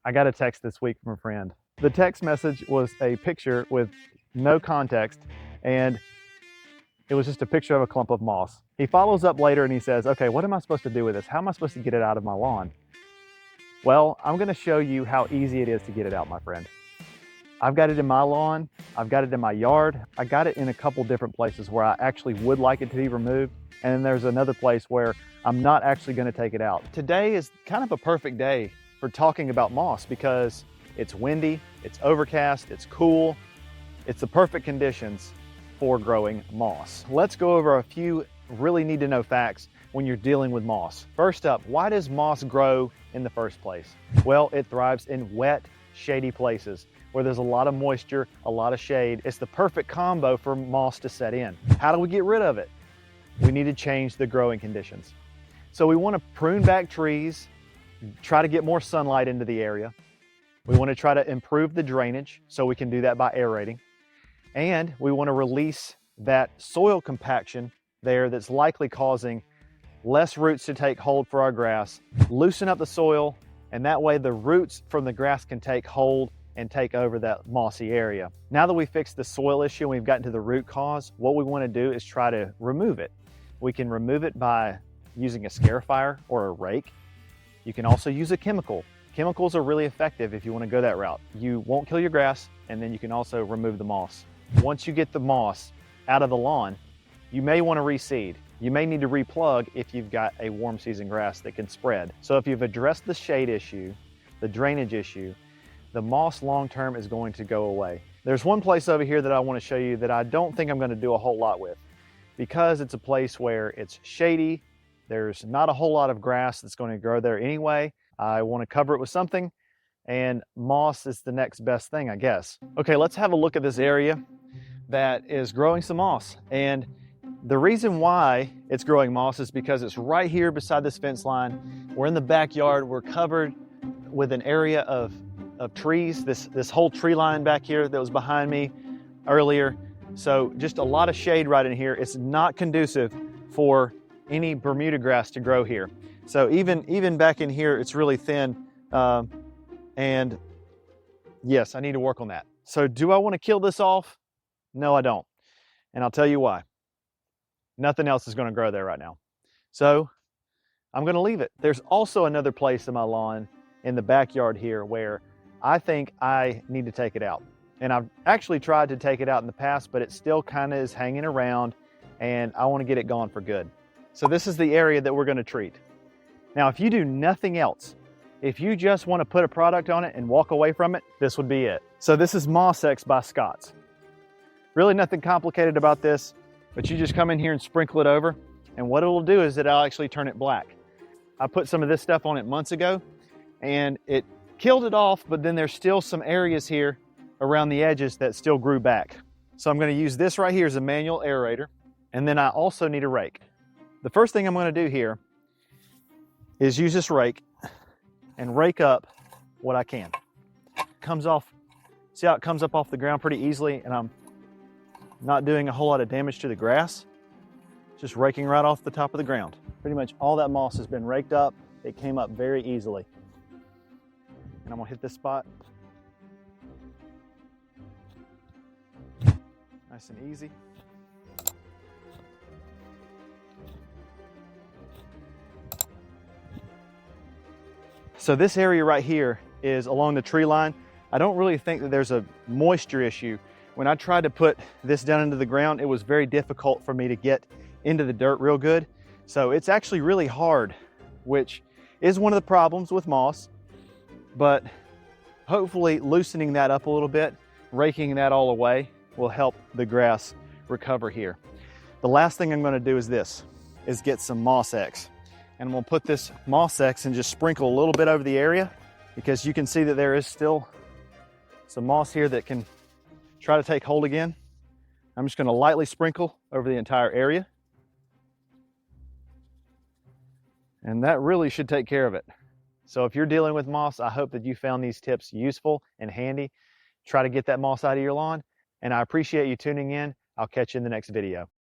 I got a text this week from a friend. The text message was a picture with no context, and it was just a picture of a clump of moss. He follows up later and he says, okay, what am I supposed to do with this? How am I supposed to get it out of my lawn? Well, I'm gonna show you how easy it is to get it out, my friend. I've got it in my lawn, I've got it in my yard, I got it in a couple different places where I actually would like it to be removed, and then there's another place where I'm not actually gonna take it out. Today is kind of a perfect day for talking about moss because it's windy, it's overcast, it's cool, it's the perfect conditions for growing moss. Let's go over a few really need to know facts when you're dealing with moss. First up, why does moss grow in the first place? Well, it thrives in wet, shady places where there's a lot of moisture, a lot of shade. It's the perfect combo for moss to set in. How do we get rid of it? We need to change the growing conditions. So we want to prune back trees, try to get more sunlight into the area. We want to try to improve the drainage, so we can do that by aerating. And we want to release that soil compaction there that's likely causing less roots to take hold for our grass, loosen up the soil, and that way the roots from the grass can take hold and take over that mossy area. Now that we fixed the soil issue and we've gotten to the root cause, what we want to do is try to remove it. We can remove it by using a scarifier or a rake. You can also use a chemical. Chemicals are really effective if you want to go that route. You won't kill your grass, and then you can also remove the moss. Once you get the moss out of the lawn, you may want to reseed. You may need to replug if you've got a warm season grass that can spread. So if you've addressed the shade issue, the drainage issue, the moss long-term is going to go away. There's one place over here that I want to show you that I don't think I'm going to do a whole lot with because it's a place where it's shady. There's not a whole lot of grass that's going to grow there anyway. I want to cover it with something, and moss is the next best thing, I guess. Okay, let's have a look at this area that is growing some moss. And the reason why it's growing moss is because it's right here beside this fence line. We're in the backyard. We're covered with an area of trees, this whole tree line back here that was behind me earlier. So just a lot of shade right in here. It's not conducive for any Bermuda grass to grow here. So even back in here, it's really thin. And yes, I need to work on that. So do I want to kill this off? No, I don't. And I'll tell you why. Nothing else is going to grow there right now. So I'm going to leave it. There's also another place in my lawn in the backyard here where I think I need to take it out. And I've actually tried to take it out in the past, but it still kind of is hanging around, and I want to get it gone for good. So this is the area that we're going to treat. Now, if you do nothing else, if you just want to put a product on it and walk away from it, this would be it. So this is Moss X by Scotts. Really nothing complicated about this, but you just come in here and sprinkle it over, and what it'll do is it'll actually turn it black. I put some of this stuff on it months ago, and it killed it off, but then there's still some areas here around the edges that still grew back. So I'm going to use this right here as a manual aerator, and then I also need a rake. The first thing I'm going to do here is use this rake and rake up what I can. Comes off, see how it comes up off the ground pretty easily, and I'm not doing a whole lot of damage to the grass. Just raking right off the top of the ground. Pretty much all that moss has been raked up. It came up very easily. And I'm gonna hit this spot. Nice and easy. So this area right here is along the tree line. I don't really think that there's a moisture issue. When I tried to put this down into the ground, it was very difficult for me to get into the dirt real good. So it's actually really hard, which is one of the problems with moss. But hopefully loosening that up a little bit, raking that all away, will help the grass recover here. The last thing I'm going to do is this, is get some Moss X. And I'm going to put this Moss X and just sprinkle a little bit over the area, because you can see that there is still some moss here that can try to take hold again. I'm just going to lightly sprinkle over the entire area. And that really should take care of it. So if you're dealing with moss, I hope that you found these tips useful and handy. Try to get that moss out of your lawn, and I appreciate you tuning in. I'll catch you in the next video.